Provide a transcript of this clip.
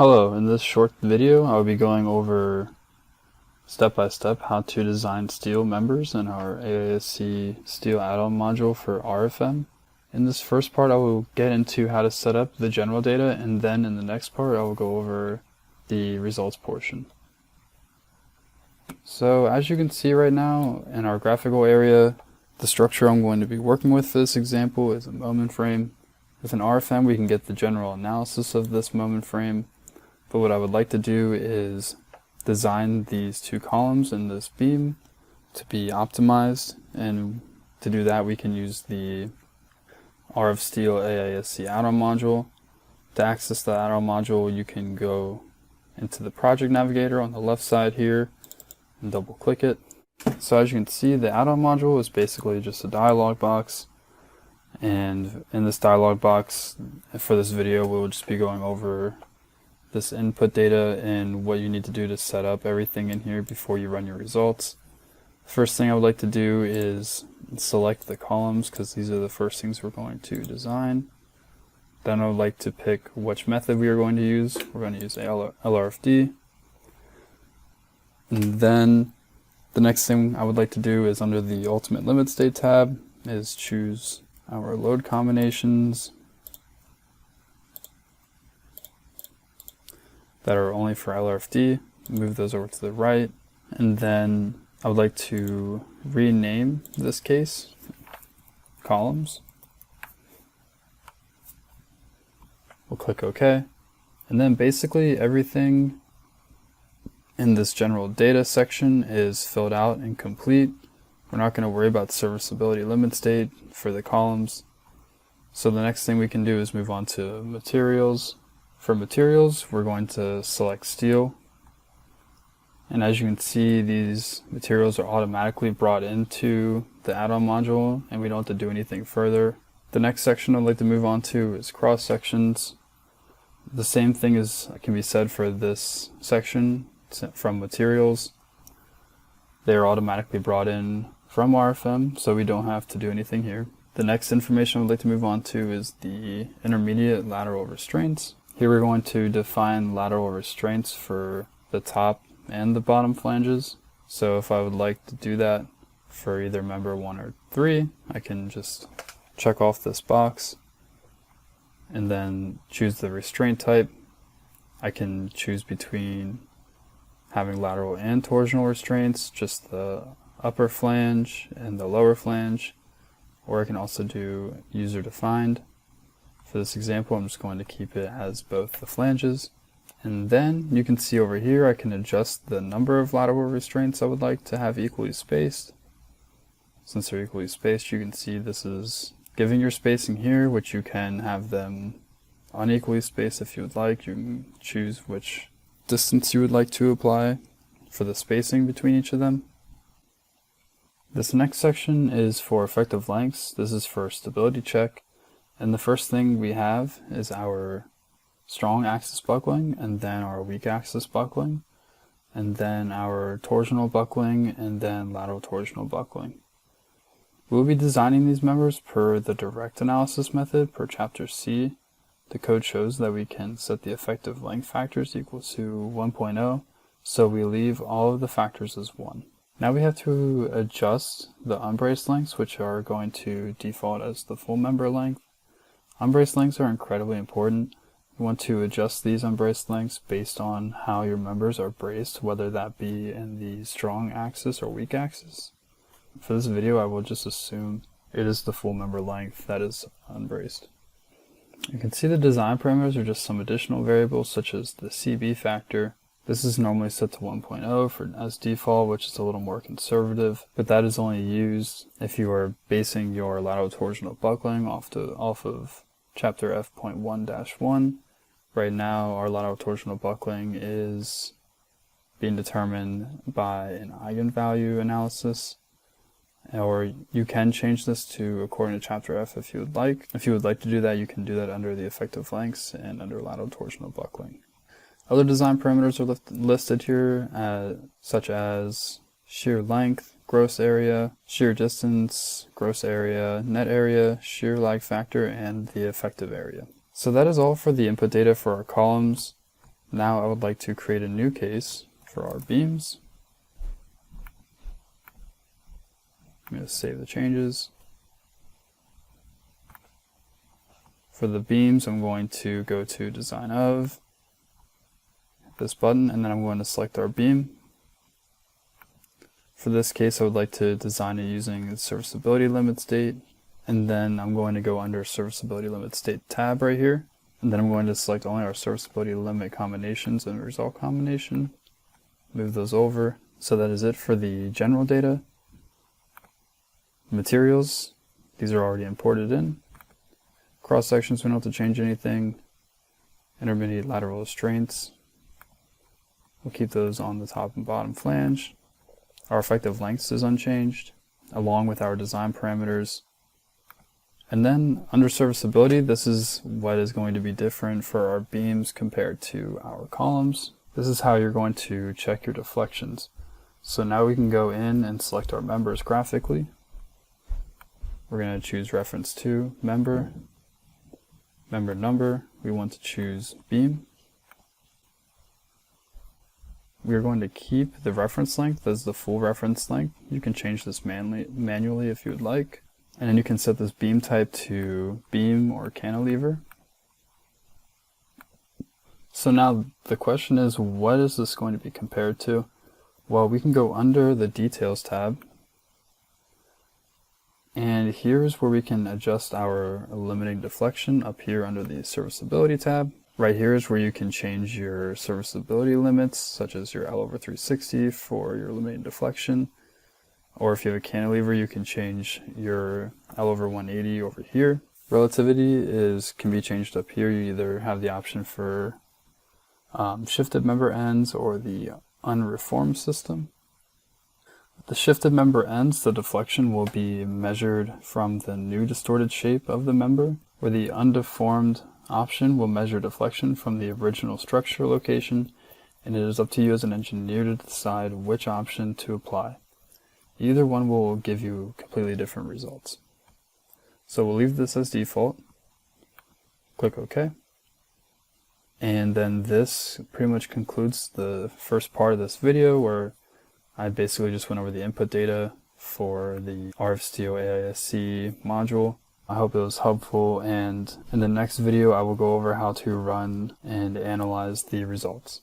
Hello, in this short video I will be going over step by step how to design steel members in our AISC steel add-on module for RFEM. In this first part I will get into how to set up the general data, and then in the next part I will go over the results portion. So as you can see right now in our graphical area, the structure I'm going to be working with for this example is a moment frame. With an RFEM we can get the general analysis of this moment frame. But what I would like to do is design these two columns in this beam to be optimized, and to do that we can use the RF Steel AISC add-on module. To access the add-on module you can go into the project navigator on the left side here and double click it. So as you can see, the add-on module is basically just a dialog box, and in this dialog box for this video we'll just be going over this input data and what you need to do to set up everything in here before you run your results. First thing I would like to do is select the columns, because these are the first things we're going to design. Then I would like to pick which method we are going to use. We're going to use LRFD. And then the next thing I would like to do is, under the Ultimate Limit State tab, is choose our load combinations that are only for LRFD, move those over to the right, and then I would like to rename this case columns. We'll click OK, and then basically everything in this general data section is filled out and complete. We're not going to worry about serviceability limit state for the columns. So the next thing we can do is move on to materials. For materials, we're going to select steel, and as you can see, these materials are automatically brought into the add-on module and we don't have to do anything further. The next section I'd like to move on to is cross sections. The same thing can be said for this section from materials. They are automatically brought in from RFEM, so we don't have to do anything here. The next information I'd like to move on to is the intermediate lateral restraints. Here we're going to define lateral restraints for the top and the bottom flanges. So if I would like to do that for either member 1 or 3, I can just check off this box and then choose the restraint type. I can choose between having lateral and torsional restraints, just the upper flange and the lower flange, or I can also do user defined. For this example, I'm just going to keep it as both the flanges. And then you can see over here I can adjust the number of lateral restraints I would like to have equally spaced. Since they're equally spaced, you can see this is giving your spacing here, which you can have them unequally spaced if you would like. You can choose which distance you would like to apply for the spacing between each of them. This next section is for effective lengths. This is for stability check. And the first thing we have is our strong axis buckling, and then our weak axis buckling, and then our torsional buckling, and then lateral torsional buckling. We'll be designing these members per the direct analysis method per chapter C. The code shows that we can set the effective length factors equal to 1.0, so we leave all of the factors as 1. Now we have to adjust the unbraced lengths, which are going to default as the full member length. Unbraced lengths are incredibly important. You want to adjust these unbraced lengths based on how your members are braced, whether that be in the strong axis or weak axis. For this video I will just assume it is the full member length that is unbraced. You can see the design parameters are just some additional variables such as the CB factor. This is normally set to 1.0 as default, which is a little more conservative, but that is only used if you are basing your lateral torsional buckling off of chapter F.1-1. Right now our lateral torsional buckling is being determined by an eigenvalue analysis, or you can change this to according to chapter F if you would like. If you would like to do that, you can do that under the effective lengths and under lateral torsional buckling. Other design parameters are listed here, such as shear length, gross area, shear distance, gross area, net area, shear lag factor, and the effective area. So that is all for the input data for our columns. Now I would like to create a new case for our beams. I'm going to save the changes. For the beams, I'm going to go to Design Of, hit this button, and then I'm going to select our beam. For this case, I would like to design it using the serviceability limit state, and then I'm going to go under serviceability limit state tab right here, and then I'm going to select only our serviceability limit combinations and result combination. Move those over. So that is it for the general data. Materials, these are already imported in. Cross sections, we don't have to change anything. Intermediate lateral restraints, we'll keep those on the top and bottom flange. Our effective lengths is unchanged, along with our design parameters. And then under serviceability, this is what is going to be different for our beams compared to our columns. This is how you're going to check your deflections. So now we can go in and select our members graphically. We're going to choose reference to member, member number, we want to choose beam. We are going to keep the reference length as the full reference length. You can change this manually if you would like. And then you can set this beam type to beam or cantilever. So now the question is, what is this going to be compared to? Well, we can go under the Details tab. And here's where we can adjust our limiting deflection up here under the Serviceability tab. Right here is where you can change your serviceability limits, such as your L over 360 for your limiting deflection. Or if you have a cantilever, you can change your L over 180 over here. Relativity can be changed up here. You either have the option for shifted member ends or the unreformed system. The shifted member ends, the deflection will be measured from the new distorted shape of the member, where the undeformed option will measure deflection from the original structure location, and it is up to you as an engineer to decide which option to apply. Either one will give you completely different results. So we'll leave this as default. Click OK. And then this pretty much concludes the first part of this video, where I basically just went over the input data for the RFSTO AISC module. I hope it was helpful, and in the next video I will go over how to run and analyze the results.